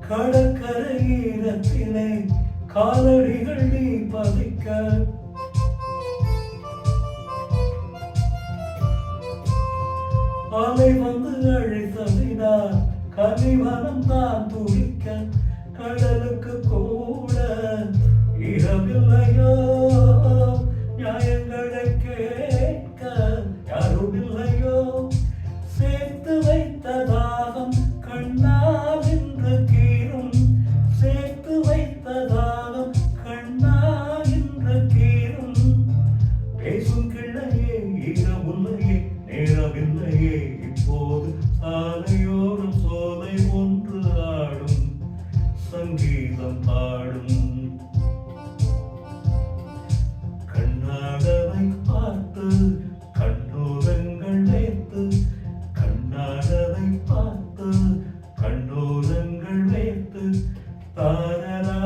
கடற்கரையிலே காலடிகள் நீ பதிக்க அலை வந்து அழைத்ததினால் கனிவனம் தான் துடிக்க கடலுக்கு கூட இரவில்லையோ நியாயங்களை கேட்க யாரும் இல்லையோ சேர்த்து வைத்த தாகம் கண்ணால் இன்று கீரும் சேர்த்து வைத்த தாகம் கண்ணால் இன்று கீரும் பேசும் கிள்ளையே ஈரமுல்லையே நேரமில்லையே இப்போது சாலையோரம் சோலை ஒன்று ஆடும் சங்கீதம் பாடும் கண்ணாடவை பார்த்து கண்ணோரங்கள் வைத்து கண்ணாடவை பார்த்து கண்ணோரங்கள் வைத்து தாரா